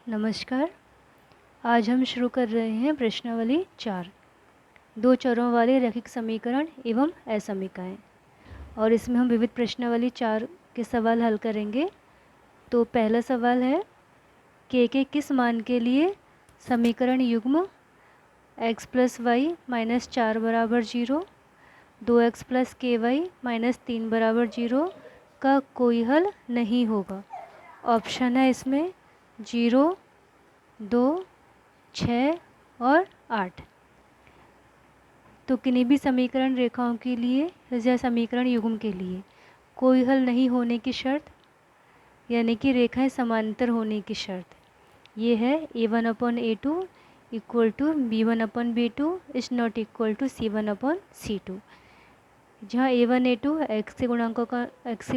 नमस्कार। आज हम शुरू कर रहे हैं प्रश्नावली 4, दो चरों वाले रैखिक समीकरण एवं असमीकाएँ। और इसमें हम विविध प्रश्नावली 4 के सवाल हल करेंगे। तो पहला सवाल है, के किस मान के लिए समीकरण युग्म x प्लस वाई माइनस 4 बराबर 0, 2x प्लस के वाई माइनस 3 बराबर 0 का कोई हल नहीं होगा। ऑप्शन है इसमें 0, 2, 6 और 8। तो किन्हीं भी समीकरण रेखाओं के लिए या समीकरण युग्म के लिए कोई हल नहीं होने की शर्त, यानी कि रेखाएं समांतर होने की शर्त, ये है a1/a2 equal to b1/b2 is not equal to c1/c2। जहाँ a1 a2 x के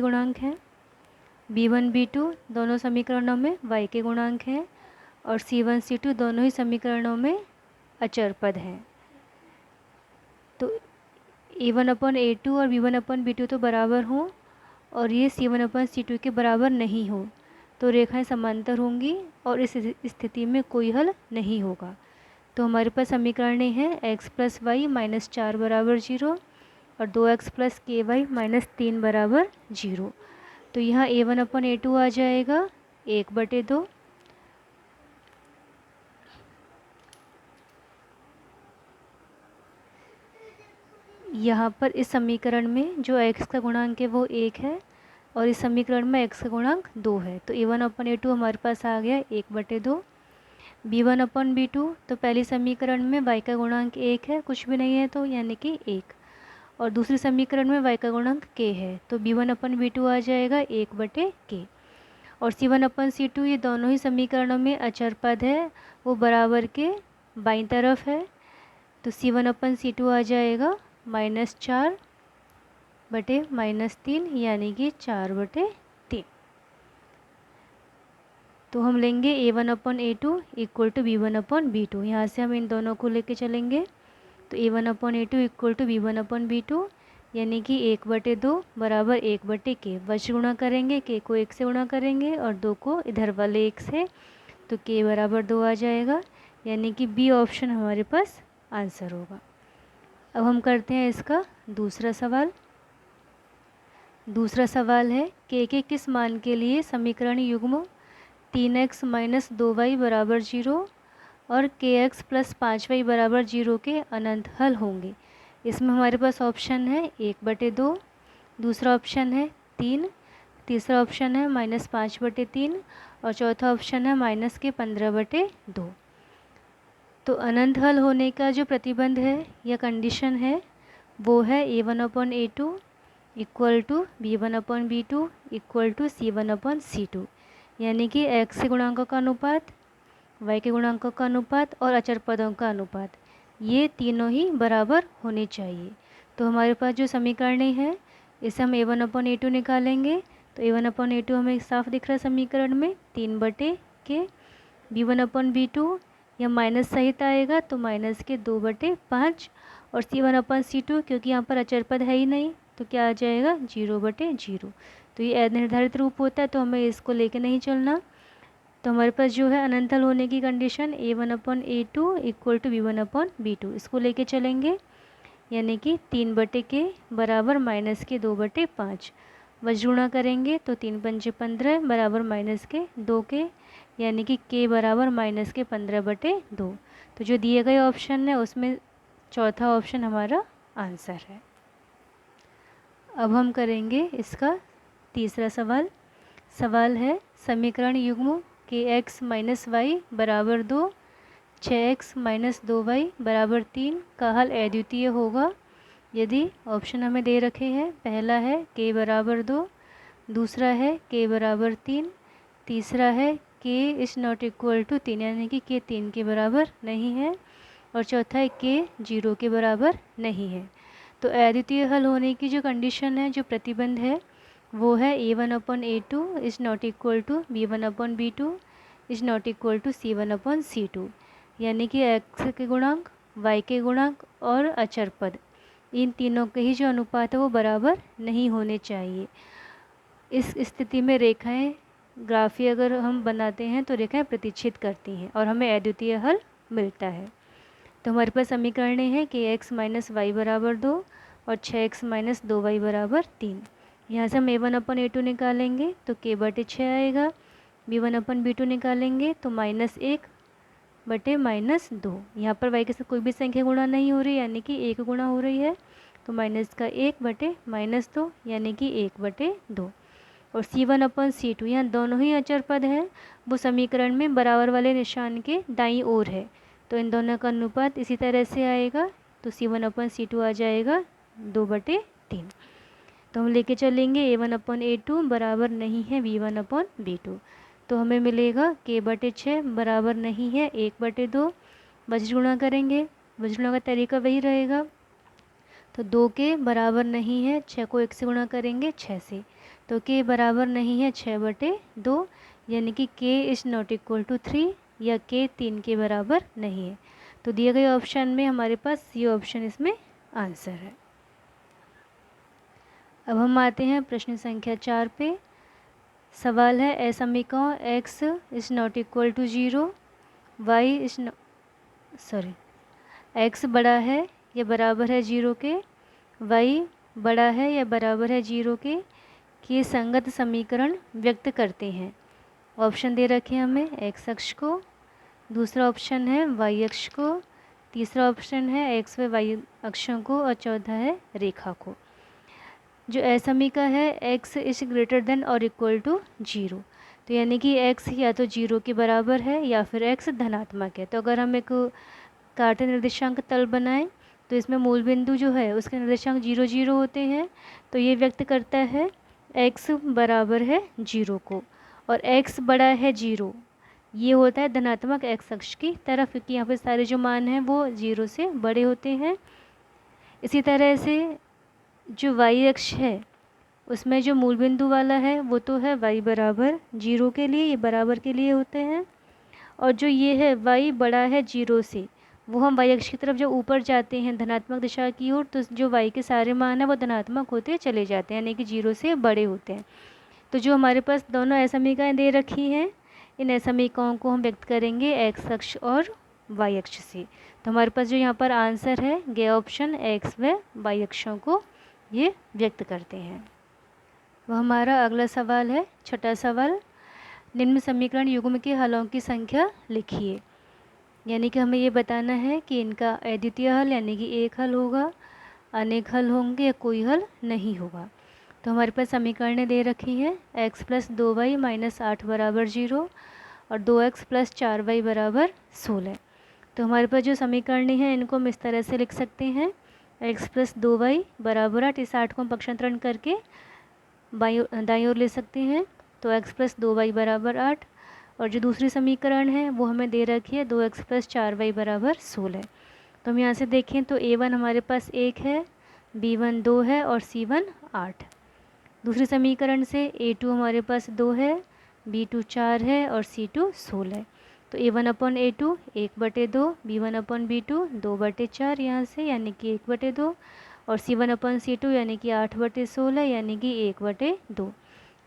गुणांक हैं, b1 b2 दोनों समीकरणों में y के गुणांक हैं और c1 c2 दोनों ही समीकरणों में अचर पद हैं। तो a1/a2 और b1/b2 तो बराबर हों और ये c1/c2 के बराबर नहीं हो तो रेखाएं समांतर होंगी और इस स्थिति में कोई हल नहीं होगा। तो हमारे पास समीकरणें हैं x प्लस वाई माइनस 4 बराबर 0 और 2x प्लस के वाई माइनस 3 बराबर 0। तो यहाँ a1/a2 आ जाएगा 1/2। यहाँ पर इस समीकरण में जो x का गुणांक है वो 1 है और इस समीकरण में x का गुणांक 2 है। तो a1/a2 हमारे पास आ गया 1/2। b1/b2 तो पहली समीकरण में y का गुणांक 1 है, कुछ भी नहीं है तो यानी कि 1, और दूसरी समीकरण में y का गुणांक k है तो b1/b2 आ जाएगा 1/k। और c1/c2 ये दोनों ही समीकरणों में अचर पद है, वो बराबर के बाईं तरफ है। तो c1/c2 आ जाएगा -4 बटे -3 यानी कि 4/3। तो हम लेंगे a1/a2 इक्वल टू b1/b2। यहाँ से हम इन दोनों को लेके चलेंगे तो a1/a2 इक्वल टू b1/b2 यानी कि 1/2 बराबर 1/k। वश गुणा करेंगे, k को 1 से गुणा करेंगे और 2 को इधर वाले 1 से, तो k बराबर 2 आ जाएगा, यानी कि बी ऑप्शन हमारे पास आंसर होगा। अब हम करते हैं इसका दूसरा सवाल। दूसरा सवाल है, के किस मान के लिए समीकरण युग्म 3x माइनस 2y बराबर 0 और kx प्लस 5y बराबर 0 के अनंत हल होंगे। इसमें हमारे पास ऑप्शन है 1/2, दूसरा ऑप्शन है 3, तीसरा ऑप्शन है -5/3 और चौथा ऑप्शन है -15/2। तो अनंत हल होने का जो प्रतिबंध है या कंडीशन है वो है a1/a2 equal to b1/b2 equal to c1/c2, यानी कि x के गुणांकों का अनुपात, y के गुणांकों का अनुपात और अचर पदों का अनुपात, ये तीनों ही बराबर होने चाहिए। तो हमारे पास जो समीकरणें हैं इसे हम a1/a2 निकालेंगे। तो a1/a2 हमें साफ दिख रहा है समीकरण में 3/k, b1/b2 या माइनस सहित आएगा तो माइनस के 2/5 और c1/c2 क्योंकि यहाँ पर अचर पद है ही नहीं तो क्या आ जाएगा 0/0। तो ये अनिर्धारित रूप होता है तो हमें इसको लेके नहीं चलना। तो हमारे पास जो है अनंत हल होने की condition a1/a2 equal to b1/b2, इसको लेके चलेंगे, यानी कि 3/k बराबर माइनस के 2/5। वश गुणा करेंगे तो 3 पंजे 15 बराबर माइनस के 2k, यानी कि k बराबर माइनस के 15/2। तो जो दिए गए ऑप्शन है उसमें चौथा ऑप्शन हमारा आंसर है। अब हम करेंगे इसका तीसरा सवाल। सवाल है, समीकरण युग्म kx माइनस वाई बराबर 2, 6x माइनस 2y बराबर 3 का हल अद्वितीय होगा यदि ऑप्शन हमें दे रखे हैं। पहला है k बराबर 2, दूसरा है k बराबर 3, तीसरा है k is not equal to 3 यानी कि k 3 के बराबर नहीं है, और चौथा है k 0 के बराबर नहीं है। तो अद्वितीय हल होने की जो कंडीशन है, जो प्रतिबंध है, वो है a1/a2 is not equal to b1/b2 is not equal to c1/c2, यानी कि x के गुणांक, y के गुणांक और अचर पद, इन तीनों के ही जो अनुपात है वो बराबर नहीं होने चाहिए। इस स्थिति में रेखाएं ग्राफी अगर हम बनाते हैं तो रेखाएं प्रतिच्छेद करती हैं और हमें अद्वितीय हल मिलता है। तो हमारे पास समीकरण है कि x माइनस वाई बराबर 2 और 6x माइनस 2y बराबर 3। यहाँ से हम a1/a2 निकालेंगे तो k/6 आएगा, b1/b2 निकालेंगे तो -1/-2। यहाँ पर y के साथ कोई भी संख्या गुणा नहीं हो रही यानी कि 1 गुणा हो रही है, तो -1/-2 यानी कि 1/2। और c1/c2 यहाँ दोनों ही अचर पद हैं, वो समीकरण में बराबर वाले निशान के दाईं ओर है, तो इन दोनों का अनुपात इसी तरह से आएगा, तो c1/c2 आ जाएगा 2/3। तो हम लेके चलेंगे a1/a2 बराबर नहीं है b1/b2, तो हमें मिलेगा k/6 बराबर नहीं है 1/2। बज गुणा करेंगे, बज गुणा का तरीका वही रहेगा, तो 2 के बराबर नहीं है 6 को 1 से गुणा करेंगे 6 से, तो k बराबर नहीं है 6/2, यानी कि k is not equal to 3 या k 3 के बराबर नहीं है। तो दिए गए ऑप्शन में हमारे पास ये ऑप्शन इसमें आंसर है। अब हम आते हैं प्रश्न संख्या 4 पे। सवाल है असमीकरण x is not equal to 0, y is x बड़ा है या बराबर है 0 के, y बड़ा है या बराबर है 0 के संगत समीकरण व्यक्त करते हैं। ऑप्शन दे रखे हैं हमें x अक्ष को, दूसरा ऑप्शन है y अक्ष को, तीसरा ऑप्शन है x व y अक्षों को और चौथा है रेखा को। जो असमीकरण है x इज ग्रेटर देन और इक्वल टू 0, तो यानी कि x या तो 0 के बराबर है या फिर x धनात्मक है। तो अगर हम एक कार्तीय निर्देशांक तल बनाएं तो इसमें मूल बिंदु जो है उसके निर्देशांक 0 0 होते हैं, तो ये व्यक्त करता है x बराबर है 0 को, और x बड़ा है 0 ये होता है धनात्मक x अक्ष की तरफ, क्योंकि यहाँ पे सारे जो मान हैं वो 0 से बड़े होते हैं। इसी तरह से जो y अक्ष है उसमें जो मूल बिंदु वाला है वो तो है y बराबर 0 के लिए, ये बराबर के लिए होते हैं, और जो ये है y बड़ा है 0 से, वो हम y अक्ष की तरफ जब ऊपर जाते हैं धनात्मक दिशा की ओर, तो जो y के सारे मान हैं वो धनात्मक होते चले जाते हैं, यानी कि 0 से बड़े होते हैं। तो जो हमारे पास दोनों असमीकरण दे रखी हैं, इन असमीकरणों को हम व्यक्त करेंगे x अक्ष और y अक्ष से। तो हमारे पास जो यहाँ पर आंसर है ये ऑप्शन x व y अक्षों को ये व्यक्त करते हैं। वह हमारा अगला सवाल है, छठा सवाल, निम्न समीकरण युग्म के हलों की संख्या लिखिए। यानी कि हमें ये बताना है कि इनका अद्वितीय हल यानी कि एक हल होगा, अनेक हल होंगे या कोई हल नहीं होगा। तो हमारे पास समीकरणें दे रखी हैं x प्लस 2y माइनस 8 बराबर 0 और 2x प्लस 4y बराबर 16। तो हमारे पास जो समीकरणें हैं इनको हम इस तरह से लिख सकते हैं, x प्लस 2y बराबर 8, इस 8 को हम पक्षांतरण करके दाईं ओर ले सकते हैं, तो x प्लस 2y बराबर 8, और जो दूसरी समीकरण है वो हमें दे रखी है 2x प्लस 4y बराबर 16। तो हम यहाँ से देखें तो a1 हमारे पास 1 है, b1 2 है और c1 8। दूसरी समीकरण से a2 हमारे पास 2 है, b2 4 है और c2 16। तो a1/a2 1/2, b1/b2 2/4 यहाँ से यानी कि 1/2, और c1/c2 यानी कि 8/16 यानी कि 1/2।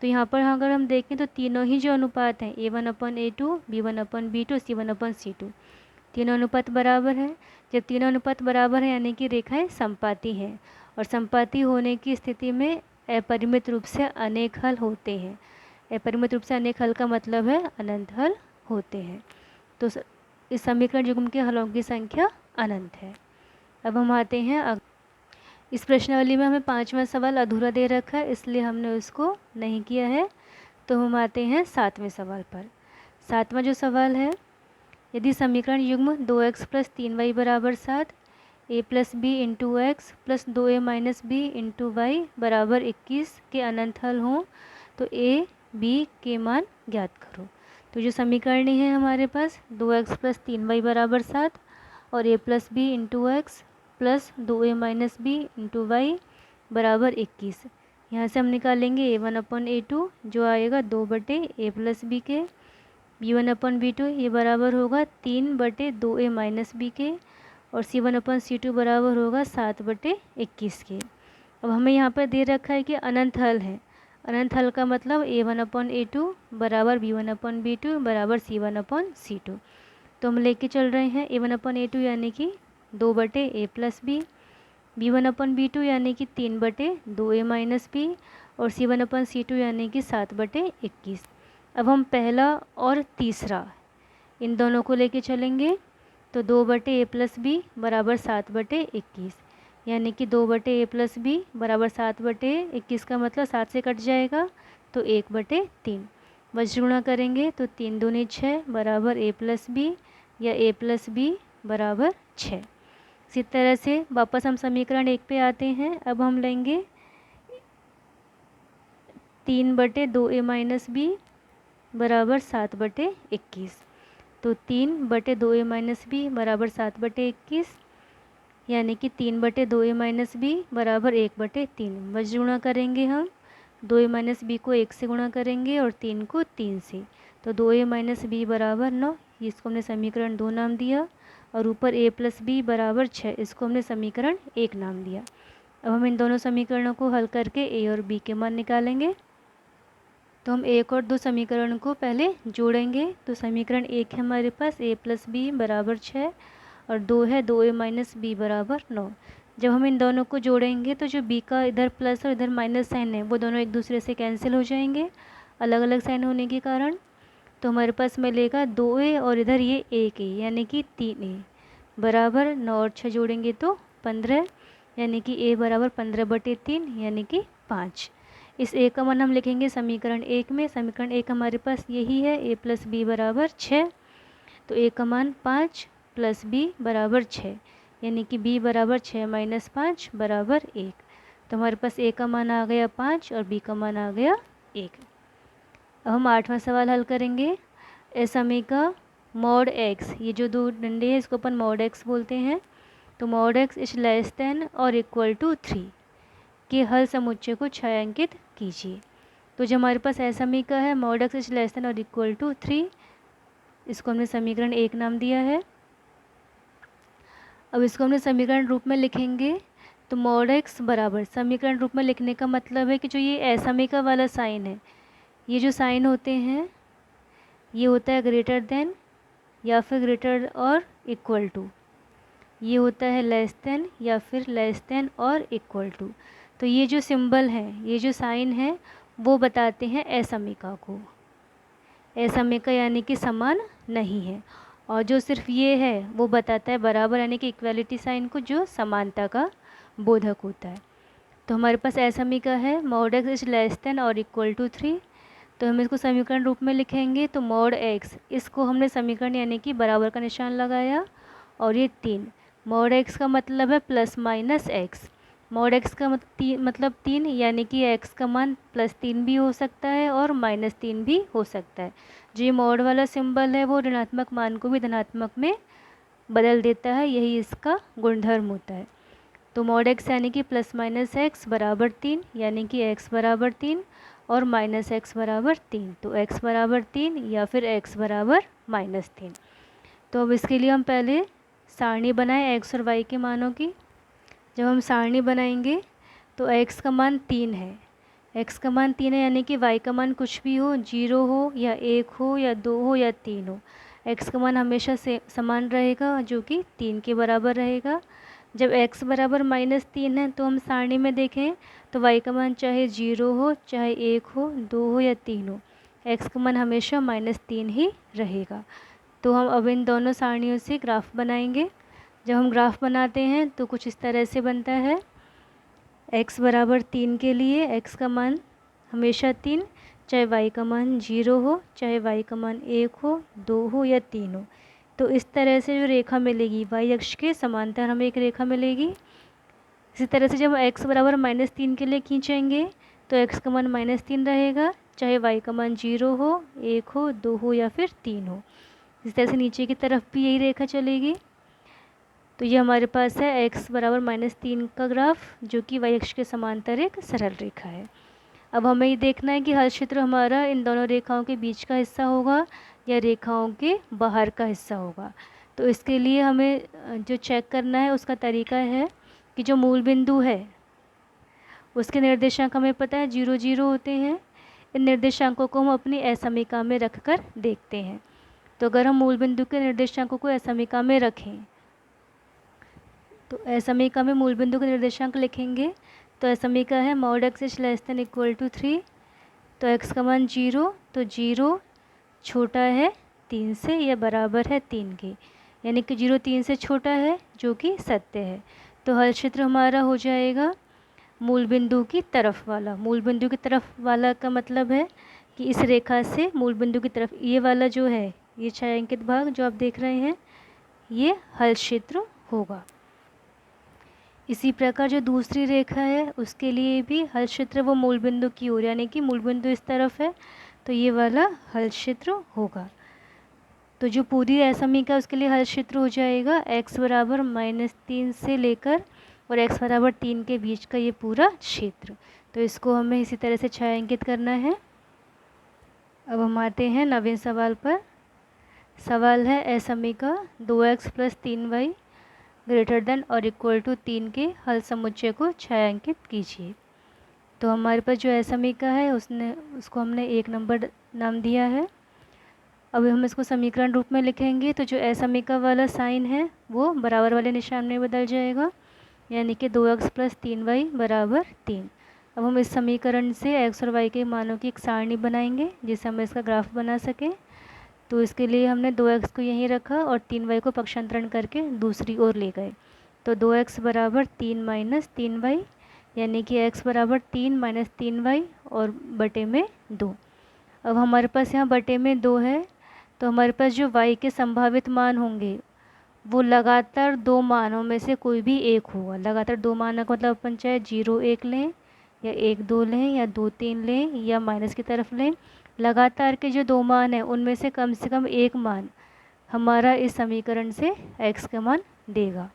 तो यहाँ पर अगर हम देखें तो तीनों ही जो अनुपात हैं a1/a2, b1/b2, c1/c2 तीनों अनुपात बराबर है। जब तीनों अनुपात बराबर है यानी कि रेखाएं समपाती हैं, और समपाती होने की स्थिति में अपरिमित रूप से अनेक हल होते हैं। अपरिमित रूप से अनेक हल का मतलब है अनंत हल होते हैं। तो इस समीकरण युग्म के हलों की संख्या अनंत है। अब हम आते हैं इस प्रश्नावली में हमें 5वां सवाल अधूरा दे रखा है, इसलिए हमने उसको नहीं किया है। तो हम आते हैं 7वें सवाल पर। 7वां जो सवाल है, यदि समीकरण युग्म 2x प्लस 3y बराबर 7, a plus b into x plus 2a minus b into y बराबर 21 के अनंत हल हों तो a b के मान ज्ञात करो। तो जो समीकरण है हमारे पास 2x प्लस 3y बराबर 7 और a plus b into x plus 2a minus b into y बराबर 21। यहाँ से हम निकालेंगे a1/a2 जो आएगा 2/a प्लस बी के, b1/b2 ये बराबर होगा 3/2a माइनस बी के, और c1/c2 बराबर होगा 7/21 के। अब हमें यहाँ पर दे रखा है कि अनंत हल है। अनंत हल का मतलब a1/a2 बराबर b1/b2 बराबर c1/c2। तो हम लेके चल रहे हैं a1/a2 यानी कि 2/a + b, b1/b2 यानी कि 3/2a - b और c1/c2 यानी कि 7/21। अब हम पहला और तीसरा इन दोनों को लेके चलेंगे। तो 2/a + b बराबर 7/21 यानी कि 2/a + b बराबर 7/21 का मतलब 7 से कट जाएगा तो 1/3। वज्र गुणा करेंगे तो 3 दूनी 6 बराबर a + b या a + b बराबर 6। इसी तरह से वापस हम समीकरण 1 पे आते हैं। अब हम लेंगे 3/2a - b बराबर 7/21। तो 3/2a - b बराबर 7/21 यानी कि 3/2a - b बराबर 1/3। वज्र गुणा करेंगे हम 2a - b को 1 से गुणा करेंगे और 3 को 3 से। तो 2a - b बराबर 9, इसको हमने समीकरण 2 नाम दिया। और ऊपर a + b बराबर 6, इसको हमने समीकरण 1 नाम दिया। अब हम इन दोनों समीकरणों को हल करके a और b के मान निकालेंगे। तो हम 1 और 2 समीकरण को पहले जोड़ेंगे। तो समीकरण 1 है हमारे पास a + b बराबर 6 और 2 है 2a - b बराबर 9। जब हम इन दोनों को जोड़ेंगे तो जो b का इधर प्लस और इधर माइनस साइन है वो दोनों एक दूसरे से कैंसिल हो जाएंगे अलग अलग साइन होने के कारण। तो हमारे पास मिलेगा 2a और इधर ये 1a यानी कि 3a बराबर 9 और 6 जोड़ेंगे तो 15 यानी कि a बराबर 15/3 यानी कि 5। इस a का मान हम लिखेंगे समीकरण 1 में। समीकरण 1 हमारे पास यही है a + b बराबर 6। तो a का मान 5 + b बराबर 6 यानी कि b बराबर 6 - 5 बराबर 1। तो हमारे पास a का मान आ गया 5 और b का मान आ गया 1। अब हम 8वां सवाल हल करेंगे। इस समय का मॉड x, ये जो दो डंडे हैं इसको अपन मॉड x बोलते हैं। तो mod x is less then और इक्वल टू 3 के हल समुच्चय को छायांकित कीजिए। तो जो हमारे पास ऐसा समीका है mod x is less then और इक्वल टू 3, इसको हमने समीकरण 1 नाम दिया है। अब इसको हमने समीकरण रूप में लिखेंगे। तो मॉड x बराबर, समीकरण रूप में लिखने का मतलब है कि जो ये असमीका वाला साइन है, ये जो साइन होते हैं ये होता है ग्रेटर देन या फिर ग्रेटर और इक्वल टू, ये होता है लेस देन या फिर लेस देन और इक्वल टू। तो ये जो सिंबल है, ये जो साइन है वो बताते हैं असमीका को। असमीका यानी कि समान नहीं है। और जो सिर्फ ये है वो बताता है बराबर यानी कि इक्वलिटी साइन को, जो समानता का बोधक होता है। तो हमारे पास असमीका है mod x is less then और इक्वल टू 3। तो हम इसको समीकरण रूप में लिखेंगे। तो मॉड x, इसको हमने समीकरण यानी कि बराबर का निशान लगाया और ये 3, मॉड x का मतलब है ±x। मॉड x का मतलब 3 यानी कि x का मान +3 भी हो सकता है और -3 भी हो सकता है। जो ये मॉड वाला सिंबल है वो ऋणात्मक मान को भी धनात्मक में बदल देता है, यही इसका गुणधर्म होता है। तो मॉड x यानी कि ±x बराबर 3 यानी कि x बराबर 3 और -x बराबर 3। तो x बराबर 3 या फिर x बराबर -3। तो अब इसके लिए हम पहले सारणी बनाएं x और y के मानों की। जब हम सारणी बनाएंगे तो x का मान 3 है, x का मान 3 है यानी कि y का मान कुछ भी हो, 0 हो या 1 हो या 2 हो या 3 हो, x का मान हमेशा से समान रहेगा जो कि 3 के बराबर रहेगा। जब x बराबर -3 है तो हम सारणी में देखें तो y का मान चाहे 0 हो, चाहे 1 हो, 2 हो या 3 हो, x का मान हमेशा -3 ही रहेगा। तो हम अब इन दोनों सारणियों से ग्राफ बनाएंगे। जब हम ग्राफ बनाते हैं तो कुछ इस तरह से बनता है। x बराबर 3 के लिए x का मान हमेशा 3, चाहे y का मान 0 हो, चाहे y का मान 1 हो, 2 हो या 3 हो। तो इस तरह से जो रेखा मिलेगी y अक्ष के समांतर हमें एक रेखा मिलेगी। इसी तरह से जब x बराबर -3 के लिए खींचेंगे तो x का मान -3 रहेगा, चाहे y का मान 0 हो, 1 हो, 2 हो या फिर 3 हो। इस तरह से नीचे की तरफ भी यही रेखा चलेगी। तो ये हमारे पास है x बराबर -3 का ग्राफ जो कि y अक्ष के समांतर एक सरल रेखा है। अब हमें ये देखना है कि हल क्षेत्र हमारा इन दोनों रेखाओं के बीच का हिस्सा होगा या रेखाओं के बाहर का हिस्सा होगा। तो इसके लिए हमें जो चेक करना है उसका तरीका है कि जो मूल बिंदु है उसके निर्देशांक हमें पता है 0 0 होते हैं। इन निर्देशांकों को हम अपनी असमीका में रख कर देखते हैं। तो अगर हम मूल बिंदु के निर्देशांकों को असमीका में रखें तो असमीका में मूल बिंदु के निर्देशांक लिखेंगे। तो असमीका है mod x is less than equal to 3, तो x का मान 0, तो 0 छोटा है 3 से या बराबर है 3 के, यानी कि 0 3 से छोटा है, जो कि सत्य है। तो हल क्षेत्र हमारा हो जाएगा मूल बिंदु की तरफ वाला। मूल बिंदु की तरफ वाला का मतलब है कि इस रेखा से मूल बिंदु की तरफ ये वाला जो है, ये छायांकित भाग जो आप देख रहे हैं, ये हल क्षेत्र होगा। इसी प्रकार जो दूसरी रेखा है उसके लिए भी हल क्षेत्र वो मूल बिंदु की ओर, यानी कि मूल बिंदु इस तरफ है, तो ये वाला हल क्षेत्र होगा। तो जो पूरी असमीका उसके लिए हल क्षेत्र हो जाएगा x बराबर -3 से लेकर और x बराबर 3 के बीच का ये पूरा क्षेत्र। तो इसको हमें इसी तरह से छायांकित करना है। अब हम आते हैं नवीन सवाल पर। सवाल है असमीका 2x + 3y ग्रेटर देन और इक्वल टू 3 के हल समुच्चय को छायांकित कीजिए। तो हमारे पास जो असमीका है उसको हमने 1 नंबर नाम दिया है। अब हम इसको समीकरण रूप में लिखेंगे तो जो असमीका वाला साइन है वो बराबर वाले निशान में बदल जाएगा, यानी कि 2x + 3y बराबर 3। अब हम इस समीकरण से x और y के मानों की एक सारणी बनाएंगे जिससे हम इसका ग्राफ बना सकें। तो इसके लिए हमने 2x को यहीं रखा और 3y को पक्षांतरण करके दूसरी ओर ले गए। तो 2x बराबर 3 - 3y, यानी कि x बराबर 3 - 3y और बटे में 2। अब हमारे पास यहाँ बटे में 2 है, तो हमारे पास जो y के संभावित मान होंगे वो लगातार 2 मानों में से कोई भी एक होगा। लगातार 2 मानों का मतलब अपन चाहे 0 1 लें या 1 2 लें या 2 3 लें या माइनस की तरफ लें। लगातार के जो 2 मान हैं उनमें से कम एक मान हमारा इस समीकरण से x का मान देगा।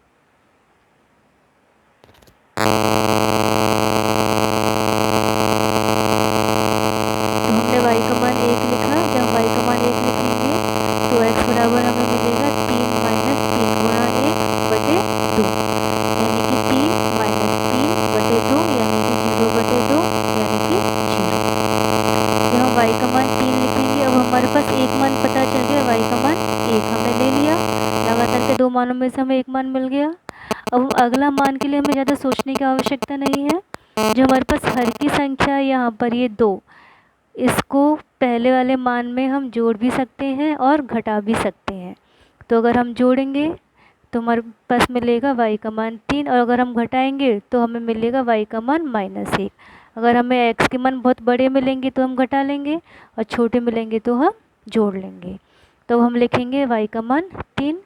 तो हमने y का मान 1 लिखा। जब y का मान 1 लिखेंगे तो x बराबर हमें मिलेगा 3 - 3 गुणा 1 बटे 2, यानी कि 3 - 3 बटे 2, यानी कि 0 बटे 2, यानी कि 0। जब हम y का मान 3 लिखेंगे, अब हमारे पास एक मान पता चल गया, y का मान 1 हमने ले लिया। लगातार के 2 मानों में से हमें एक मान मिल गया। अब अगला मान के लिए हमें ज़्यादा सोचने की आवश्यकता नहीं है। जो हमारे पास हर की संख्या है यहाँ पर ये 2, इसको पहले वाले मान में हम जोड़ भी सकते हैं और घटा भी सकते हैं। तो अगर हम जोड़ेंगे तो हमारे पास मिलेगा y का मान 3, और अगर हम घटाएंगे तो हमें मिलेगा y का मान -1। अगर हमें x के मान बहुत बड़े मिलेंगे तो हम घटा लेंगे और छोटे मिलेंगे तो हम जोड़ लेंगे। तो हम लिखेंगे y का मान 3।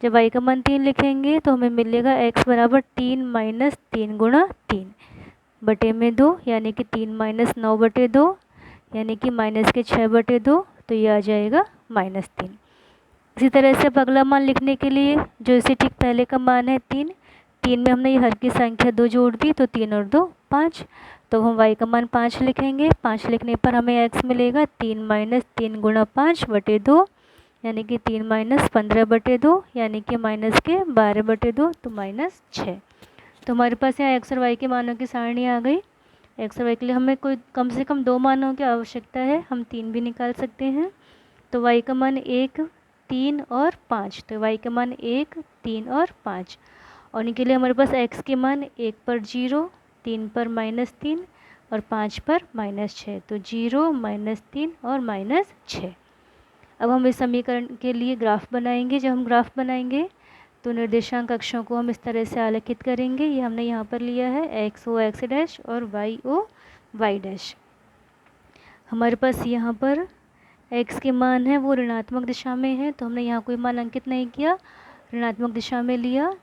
जब y का मान 3 लिखेंगे तो हमें मिलेगा x बराबर 3 - 3 गुणा 3 बटे में 2, यानी कि 3 - 9 बटे 2, यानी कि -6 बटे 2, तो ये आ जाएगा -3। इसी तरह से अब अगला मान लिखने के लिए जो इसे ठीक पहले का मान है 3 में हमने ये हर की संख्या 2 जोड़ दी, तो 3 और 2 5। तो हम y का मान 5 लिखेंगे। 5 लिखने पर हमें x मिलेगा 3 - 3 गुणा 5 बटे 2, यानी कि 3 - 15 बटे 2, यानी कि -12 बटे 2, तो -6। तो हमारे पास यहाँ x और y के मानों की सारणी आ गई। x और y के लिए हमें कोई कम से कम 2 मानों की आवश्यकता है, हम 3 भी निकाल सकते हैं। तो y का मान 1 3 और 5, तो y का मान 1 3 और 5, और इनके लिए हमारे पास x के मान 1 पर 0, 3 पर -3 और 5 पर -6, तो 0 -3 और -6। अब हम इस समीकरण के लिए ग्राफ बनाएंगे। जब हम ग्राफ बनाएंगे तो निर्देशांक अक्षों को हम इस तरह से आलेखित करेंगे। ये हमने यहाँ पर लिया है x o x डैश और y o y डैश। हमारे पास यहाँ पर x के मान है वो ऋणात्मक दिशा में है, तो हमने यहाँ कोई मान अंकित नहीं किया, ऋणात्मक दिशा में लिया।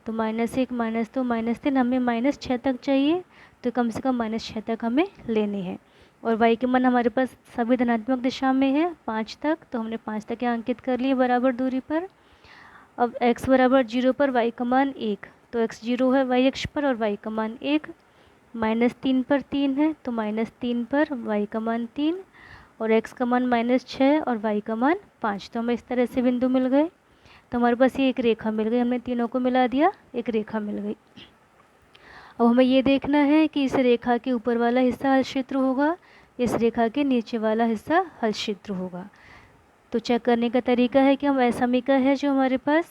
तो -1 -2 -3 हमें -6 तक चाहिए, तो कम से कम -6 तक हमें लेने हैं। और y के मान हमारे पास सभी धनात्मक दिशा में है 5 तक, तो हमने 5 तक यहाँ अंकित कर लिए बराबर दूरी पर। अब x बराबर 0 पर y का मान 1, तो x 0 है y अक्ष पर और y का मान 1। -3 पर 3 है, तो -3 पर y का मान 3, और x का मान -6 और y का मान 5। तो हमें इस तरह से बिंदु मिल गए। तो हमारे पास ये एक रेखा मिल गई, हमने तीनों को मिला दिया, एक रेखा मिल गई। अब हमें ये देखना है कि इस रेखा के ऊपर वाला हिस्सा हल क्षेत्र होगा, इस रेखा के नीचे वाला हिस्सा हल क्षेत्र होगा। तो चेक करने का तरीका है कि हम असमीका है जो हमारे पास,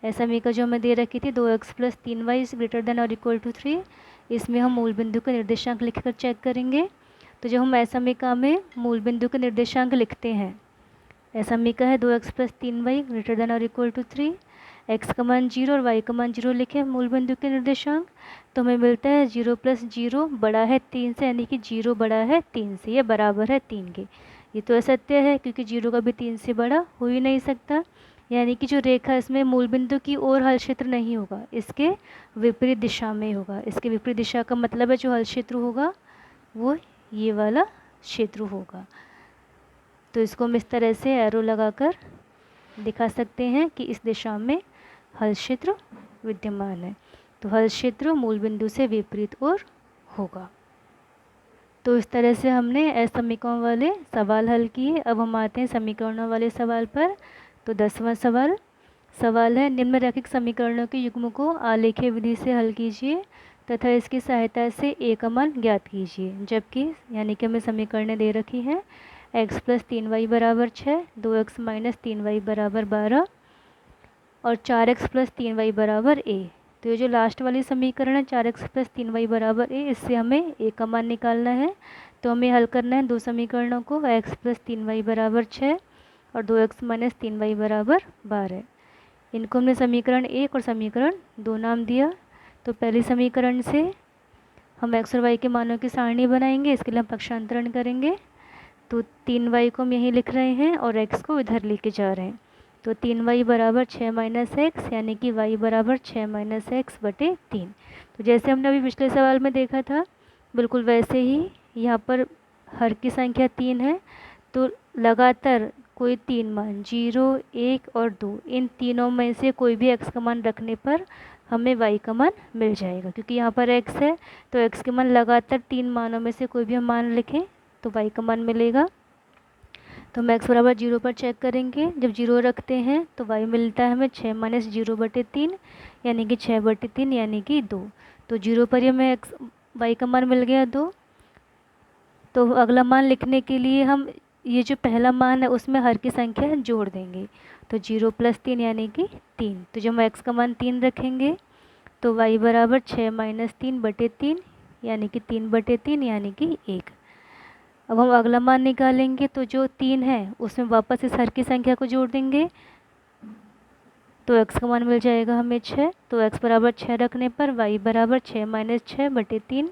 असमीका जो हमें दे रखी थी 2x + 3y > 3, इसमें हम मूल बिंदु का निर्देशांक लिखकर चेक करेंगे। तो जब हम असमीका में मूल बिंदु का निर्देशांक लिखते हैं, असमीका है 2x + 3y > 3, x का मान 0 और y का मान 0 लिखे मूल बिंदु के निर्देशांक, तो हमें मिलता है 0 + 0 बड़ा है 3 से, यानी कि 0 बड़ा है 3 से, ये बराबर है 3 के। ये तो असत्य है क्योंकि 0 का भी 3 से बड़ा हो ही नहीं सकता, यानी कि जो रेखा इसमें मूल बिंदु की ओर हल क्षेत्र नहीं होगा, इसके विपरीत दिशा में होगा। इसके विपरीत दिशा का मतलब है जो हल क्षेत्र होगा वो ये वाला क्षेत्र होगा। तो इसको हम इस तरह से एरो लगाकर दिखा सकते हैं कि इस दिशा में हल क्षेत्र विद्यमान है। तो हल क्षेत्र मूल बिंदु से विपरीत ओर होगा। तो इस तरह से हमने असमीकरणों वाले सवाल हल किए। अब हम आते हैं समीकरणों वाले सवाल पर। तो 10वां सवाल है, निम्नलिखित समीकरणों के युग्म को आलेखीय विधि से हल कीजिए तथा इसकी सहायता से ए का मान ज्ञात कीजिए। जबकि यानी कि हमें समीकरणें दे रखी हैं x + 3y = 6, 2x - 3y = 12 और 4x + 3y = a। तो ये जो लास्ट वाली समीकरण है 4x + 3y = a, इससे हमें a का मान निकालना है। तो हमें हल करना है दो समीकरणों को, x + 3y = 6 और 2x - 3y = 12। इनको हमने समीकरण 1 और समीकरण 2 नाम दिया। तो पहली समीकरण से हम x और y के मानों की सारणी बनाएंगे, इसके लिए हम पक्षांतरण करेंगे। तो 3y को हम यहीं लिख रहे हैं और x को इधर लेके जा रहे हैं। तो 3y = 6 - x, यानी कि y = 6 - x बटे 3। तो जैसे हमने अभी पिछले सवाल में देखा था बिल्कुल वैसे ही यहाँ पर हर की संख्या 3 है, तो लगातार कोई 3 मान 0, 1 और 2, इन तीनों में से कोई भी x का मान रखने पर हमें y का मान मिल जाएगा। क्योंकि यहाँ पर x है तो x के मान लगातार 3 मानों में से कोई भी हम मान लिखें तो y का मान मिलेगा। तो हम x = 0 पर चेक करेंगे। जब 0 रखते हैं तो y मिलता है हमें 6 - 0 बटे 3, यानी कि 6 बटे 3 यानी कि 2। तो 0 पर ही हमें y का मान मिल गया 2। तो अगला मान लिखने के लिए हम ये जो पहला मान है उसमें हर की संख्या जोड़ देंगे। तो 0 + 3 यानी कि 3। तो जब हम x का मान 3 रखेंगे तो y = 6 - 3 बटे 3, यानी कि 3 बटे 3 यानी कि 1। अब हम अगला मान निकालेंगे, तो जो 3 है उसमें वापस इस हर की संख्या को जोड़ देंगे तो x का मान मिल जाएगा हमें 6। तो x = 6 रखने पर y = 6 - 6 बटे 3,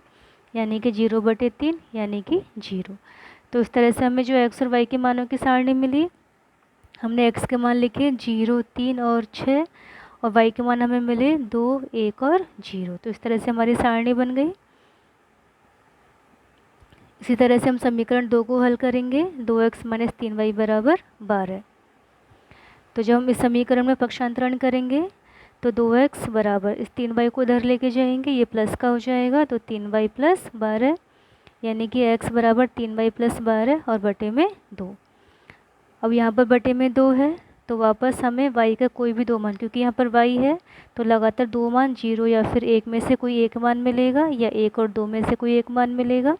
यानी कि 0 बटे 3 यानी कि 0। तो इस तरह से हमें जो x और y के मानों की सारणी मिली, हमने x के मान लिखे 0, 3 और 6 और y के मान हमें मिले 2, 1 और 0। तो इस तरह से हमारी सारणी बन गई। इसी तरह से हम समीकरण 2 को हल करेंगे, 2x - 3y = 12। तो जब हम इस समीकरण में पक्षांतरण करेंगे तो 2x बराबर इस 3y को इधर लेके जाएंगे, ये प्लस का हो जाएगा, तो 3y + 12, यानी कि x = 3y + 12 और बटे में 2। अब यहाँ पर बटे में 2 है तो वापस हमें y का कोई भी 2 मान, क्योंकि यहाँ पर y है तो लगातार 2 मान 0 या फिर 1 में से कोई एक मान मिलेगा या 1 और 2 में से कोई एक मान मिलेगा।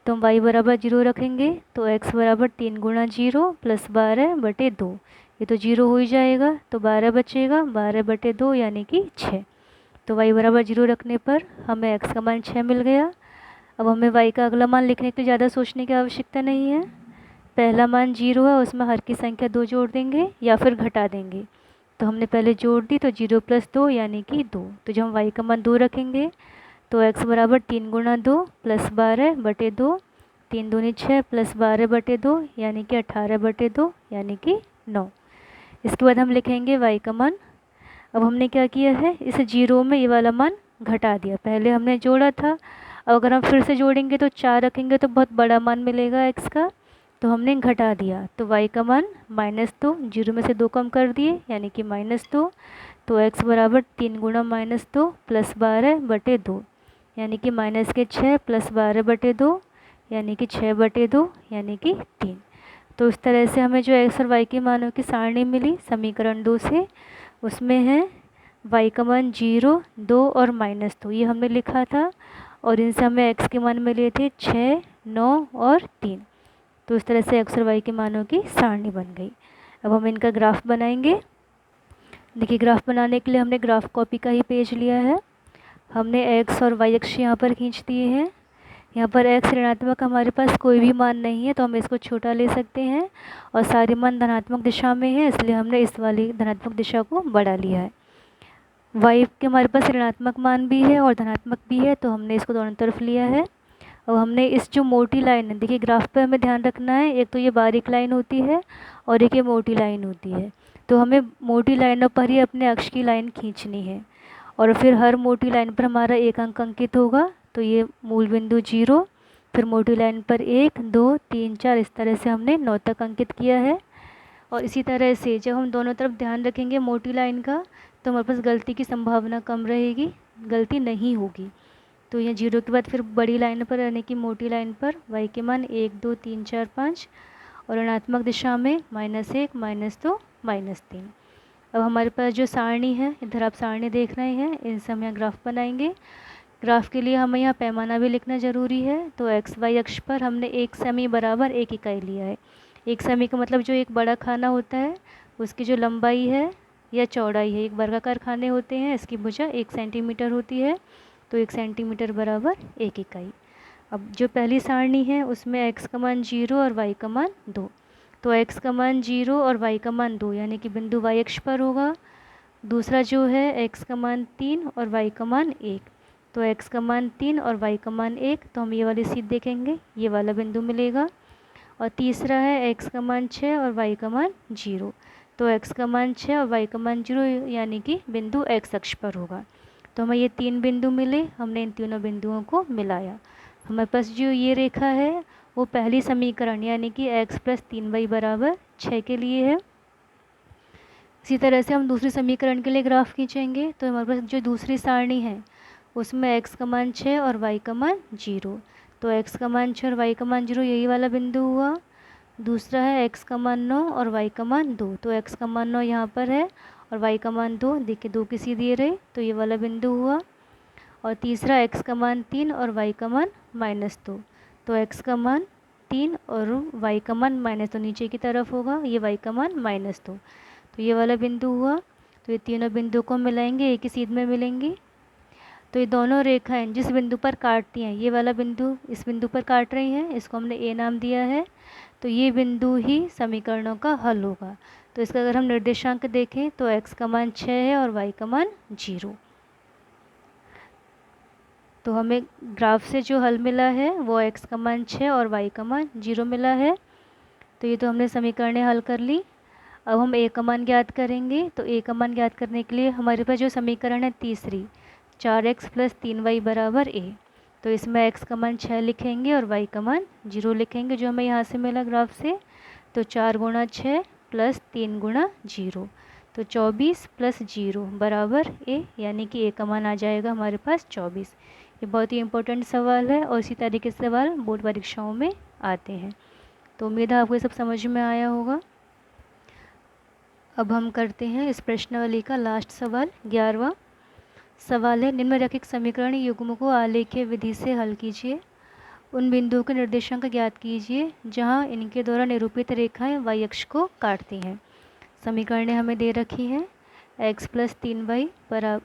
तो हम y = 0 रखेंगे तो x = 3 × 0 + 12 बटे 2, ये तो 0 हो ही जाएगा, तो 12 बचेगा, 12 बटे 2 यानी कि 6। तो y = 0 रखने पर हमें x का मान 6 मिल गया। अब हमें y का अगला मान लिखने के लिए ज़्यादा सोचने की आवश्यकता नहीं है। पहला मान 0 है, उसमें हर की संख्या 2 जोड़ देंगे या फिर घटा देंगे। तो हमने पहले जोड़ दी तो 0 + 2 यानी कि 2। तो जब हम y का मान 2 रखेंगे तो x = 3 × 2 + 12 बटे 2, 3 दूनी 6 + 12 बटे 2 यानी कि 18 बटे 2 यानी कि 9। इसके बाद हम लिखेंगे y का मान। अब हमने क्या किया है, इस 0 में ये वाला मान घटा दिया, पहले हमने जोड़ा था। अब अगर हम फिर से जोड़ेंगे तो 4 रखेंगे तो बहुत बड़ा मान मिलेगा x का, तो हमने घटा दिया। तो y का मान -2, 0 में से 2 कम कर दिए यानी कि -2। तो x = 3 × -2 + 12 बटे 2, यानी कि -6 + 12 बटे 2 यानी कि 6 बटे 2 यानी कि 3। तो इस तरह से हमें जो x और y के मानों की सारणी मिली समीकरण 2 से, उसमें है y का मान 0, 2 और -2 ये हमने लिखा था, और इनसे हमें x के मान मिले थे 6, 9 और 3। तो इस तरह से x और y के मानों की सारणी बन गई। अब हम इनका ग्राफ बनाएंगे। देखिए, ग्राफ बनाने के लिए हमने ग्राफ कॉपी का ही पेज लिया है। हमने x और y अक्ष यहाँ पर खींच दिए हैं। यहाँ पर x ऋणात्मक हमारे पास कोई भी मान नहीं है, तो हम इसको छोटा ले सकते हैं, और सारे मान धनात्मक दिशा में है, इसलिए हमने इस वाली धनात्मक दिशा को बढ़ा लिया है। y के हमारे पास ऋणात्मक मान भी है और धनात्मक भी है, तो हमने इसको दोनों तरफ लिया है। अब हमने इस जो मोटी लाइन है, देखिए ग्राफ पे हमें ध्यान रखना है, एक तो ये बारीक लाइन होती है और एक ये मोटी लाइन होती है, तो हमें मोटी लाइनों पर ही अपने अक्ष की लाइन खींचनी है, और फिर हर मोटी लाइन पर हमारा एक अंक अंकित होगा। तो ये मूल बिंदु 0, फिर मोटी लाइन पर 1, 2, 3, 4, इस तरह से हमने 9 तक अंकित किया है। और इसी तरह से जब हम दोनों तरफ ध्यान रखेंगे मोटी लाइन का, तो हमारे पास गलती की संभावना कम रहेगी, गलती नहीं होगी। तो यहाँ 0 के बाद फिर बड़ी लाइन पर यानी कि मोटी लाइन पर y के मान 1, 2, 3, 4, 5, और ऋणात्मक दिशा में -1, -2, -3। अब हमारे पास जो सारणी है, इधर आप सारणी देख रहे हैं, इनसे हम यहाँ ग्राफ बनाएंगे। ग्राफ के लिए हमें यहाँ पैमाना भी लिखना ज़रूरी है। तो x y अक्ष पर हमने 1 सेमी बराबर 1 इकाई लिया है। 1 सेमी का मतलब जो एक बड़ा खाना होता है, उसकी जो लंबाई है या चौड़ाई है, एक वर्गाकार खाने होते हैं, इसकी भुजा 1 सेंटीमीटर होती है, तो 1 सेंटीमीटर बराबर 1 इकाई। अब जो पहली सारणी है उसमें x का मान 0 और y का मान 2, तो x का मान 0 और y का मान 2 यानी कि बिंदु y अक्ष पर होगा। दूसरा जो है x का मान 3 और y का मान 1, तो x का मान 3 और y का मान 1, तो हम ये वाली सीध देखेंगे, ये वाला बिंदु मिलेगा। और तीसरा है x का मान 6 और y का मान 0, तो x का मान 6 और y का मान 0 यानी कि बिंदु x अक्ष पर होगा। तो हमें ये 3 बिंदु मिले, हमने इन तीनों बिंदुओं को मिलाया। हमारे पास जो ये रेखा है वो पहली समीकरण यानी कि x + 3y = 6 के लिए है। इसी तरह से हम दूसरी समीकरण के लिए ग्राफ खींचेंगे। तो हमारे पास जो दूसरी सारणी है उसमें x का मान 6 और y का मान 0, तो x का मान 6 और y का मान 0 यही वाला बिंदु हुआ। दूसरा है x का मान 9 और y का मान 2, तो x का मान 9 यहाँ पर है और y का मान 2, देखिए 2 की सीधी रही, तो ये वाला बिंदु हुआ। और तीसरा x का मान 3 और y का मान -2, तो x का मान 3 और y का मान -2 नीचे की तरफ होगा, ये y का मान -2, तो ये वाला बिंदु हुआ। तो ये तीनों बिंदु को मिलाएंगे, एक ही सीध में मिलेंगी। तो ये दोनों रेखाएं जिस बिंदु पर काटती हैं, ये वाला बिंदु इस बिंदु पर काट रही हैं, इसको हमने ए नाम दिया है, तो ये बिंदु ही समीकरणों का हल होगा। तो इसका अगर हम निर्देशांक देखें तो x का मान 6 है और y का मान 0। तो हमें ग्राफ से जो हल मिला है वो x का मान 6 और y का मान 0 मिला है। तो ये तो हमने समीकरणें हल कर ली। अब हम a का मान ज्ञात करेंगे। तो a का मान ज्ञात करने के लिए हमारे पास जो समीकरण है तीसरी, 4x + 3y = a, तो इसमें x का मान 6 लिखेंगे और y का मान 0 लिखेंगे, जो हमें यहाँ से मिला ग्राफ से। तो 4 × 6 + 3 × 0, तो 24 + 0 = a, यानी कि a का मान आ जाएगा हमारे पास 24। ये बहुत ही इम्पोर्टेंट सवाल है और इसी तरीके से सवाल बोर्ड परीक्षाओं में आते हैं। तो उम्मीद है आपको ये सब समझ में आया होगा। अब हम करते हैं इस प्रश्नावली का लास्ट सवाल, 11वां सवाल है, निम्नलिखित समीकरण युग्म को आलेखीय विधि से हल कीजिए। उन बिंदुओं के निर्देशांक ज्ञात कीजिए जहां इनके द्वारा निरूपित रेखाएं y अक्ष को काटती हैं। समीकरणें हमें दे रखी हैं, x + 3y =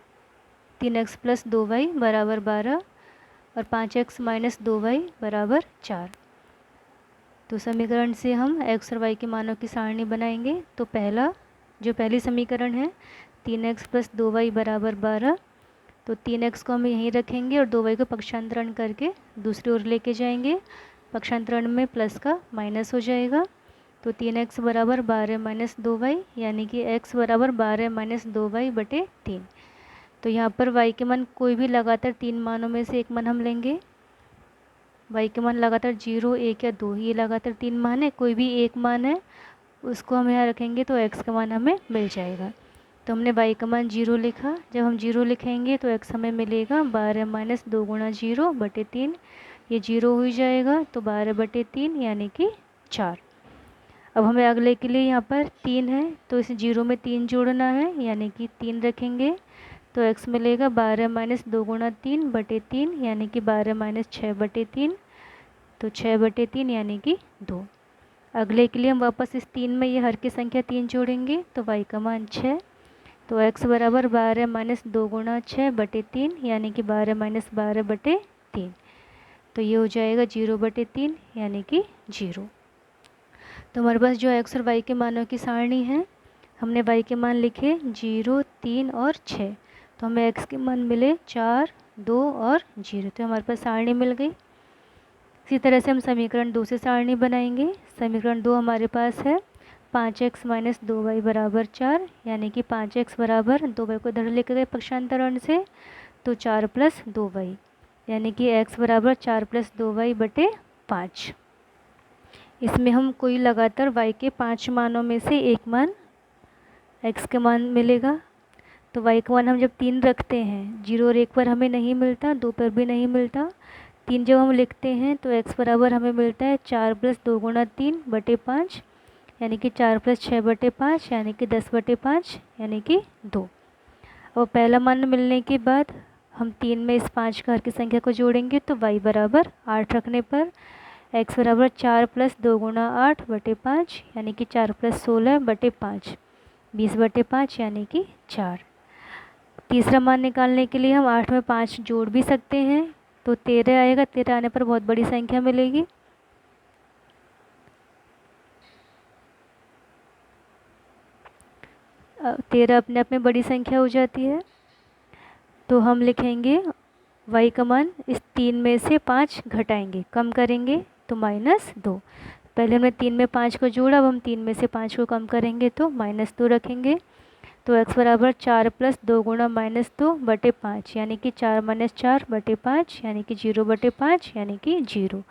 3x + 2y = 12 और 5x - 2y = 4। तो समीकरण से हम x और y के मानों की सारणी बनाएंगे। तो पहली समीकरण है 3x + 2y = 12, तो 3x को हम यहीं रखेंगे और 2y को पक्षांतरण करके दूसरी ओर लेके जाएंगे। पक्षांतरण में प्लस का माइनस हो जाएगा, तो 3x = 12 - 2y, यानी कि x = 12 - 2y/3। तो यहाँ पर y के मान कोई भी लगातार 3 मानों में से एक मान हम लेंगे। y के मान लगातार 0, 1 या 2, ये लगातार 3 मान है, कोई भी एक मान है उसको हम यहाँ रखेंगे तो x का मान हमें मिल जाएगा। तो हमने y का मान 0 लिखा, जब हम 0 लिखेंगे तो x हमें मिलेगा 12 - 2 × 0/3, ये 0 हो जाएगा, तो 12/3 यानी कि 4। अब हमें अगले के लिए यहाँ पर 3 है, तो इस 0 में 3 जोड़ना है, यानी कि 3 रखेंगे। तो x मिलेगा 12 माइनस 2 गुणा 3/3 यानी कि 12 माइनस 6/3, तो 6/3 यानी कि 2। अगले के लिए हम वापस इस 3 में ये हर की संख्या 3 जोड़ेंगे तो y का मान 6, तो x बराबर 12 माइनस 2 गुणा 6/3 यानी कि 12 माइनस 12/3, तो ये हो जाएगा 0/3 यानी कि 0। तो हमारे पास जो x और y के मानों की सारणी है, हमने y के मान लिखे 0, 3 और 6, तो हमें x के मान मिले 4, 2 और 0, तो हमारे पास सारणी मिल गई। इसी तरह से हम समीकरण 2 से सारणी बनाएंगे। समीकरण 2 हमारे पास है 5x माइनस 2y बराबर 4, यानी कि 5x बराबर 2y को इधर लेकर गए पक्षांतरण से, तो 4 प्लस 2y यानी कि x बराबर 4 प्लस 2y/5। इसमें हम कोई लगातार y के 5 मानों में से एक मान x के मान मिलेगा। तो y का मान हम जब 3 रखते हैं, 0 और 1 पर हमें नहीं मिलता, 2 पर भी नहीं मिलता, 3 जब हम लिखते हैं तो x बराबर हमें मिलता है 4 प्लस 2 गुणा 3/5 यानी कि 4 प्लस 6/5 यानी कि 10/5 यानी कि 2। और पहला मान मिलने के बाद हम 3 में इस 5 का हर की संख्या को जोड़ेंगे तो y बराबर 8 रखने पर x बराबर 4 प्लस 2 गुणा 8/5 यानी कि 4 प्लस 16/5 20/5 यानी कि 4। तीसरा मान निकालने के लिए हम 8 में 5 जोड़ भी सकते हैं, तो 13 आएगा। 13 आने पर बहुत बड़ी संख्या मिलेगी, तेरह अपने आप में बड़ी संख्या हो जाती है। तो हम लिखेंगे y का मान इस 3 में से 5 घटाएंगे, कम करेंगे तो -2। पहले हमने 3 में 5 को जोड़ा, अब हम 3 में से 5 को कम करेंगे तो -2 रखेंगे। तो x बराबर 4 प्लस 2 गुणा -2/5 यानी कि 4 माइनस 4/5 यानी कि 0/5 यानी कि 0।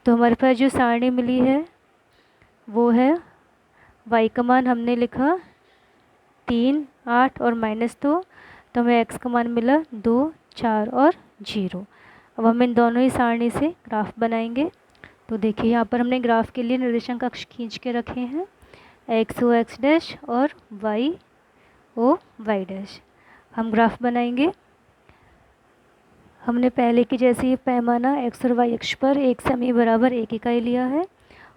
तो हमारे पास जो सारणी मिली है वो है y का मान हमने लिखा 3, 8 और -2, तो हमें x का मान मिला 2, 4 और 0। अब हम इन दोनों ही सारणी से ग्राफ बनाएंगे। तो देखिए यहाँ पर हमने ग्राफ के लिए निर्देशांक अक्ष खींच के रखे हैं, x o x डैश और y o y डैश। हम ग्राफ बनाएंगे। हमने पहले की जैसे ही पैमाना x और y अक्ष पर 1 सेमी बराबर 1 इकाई लिया है,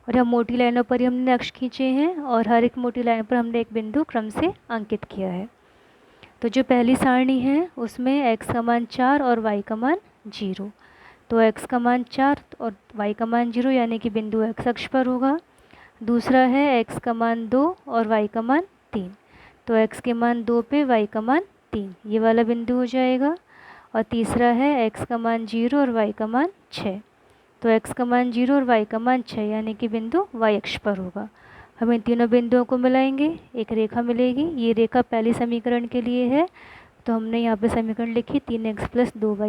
और हम मोटी लाइनों पर ही हमने अक्ष खींचे हैं, और हर एक मोटी लाइन पर हमने एक बिंदु क्रम से अंकित किया है। तो जो पहली सारणी है उसमें x का मान 4 और y का मान 0, तो x का मान 4 और y का मान 0 यानी कि बिंदु x अक्ष पर होगा। दूसरा है x का मान 2 और y का मान 3, तो x के मान 2 पे y का मान 3, ये वाला बिंदु हो जाएगा। और तीसरा है x का मान 0 और y का मान 6, तो x का मान 0 और y का मान 6 यानी कि बिंदु y अक्ष पर होगा। हम इन तीनों बिंदुओं को मिलाएंगे, एक रेखा मिलेगी। ये रेखा पहली समीकरण के लिए है, तो हमने यहाँ पे समीकरण लिखी 3x + 2y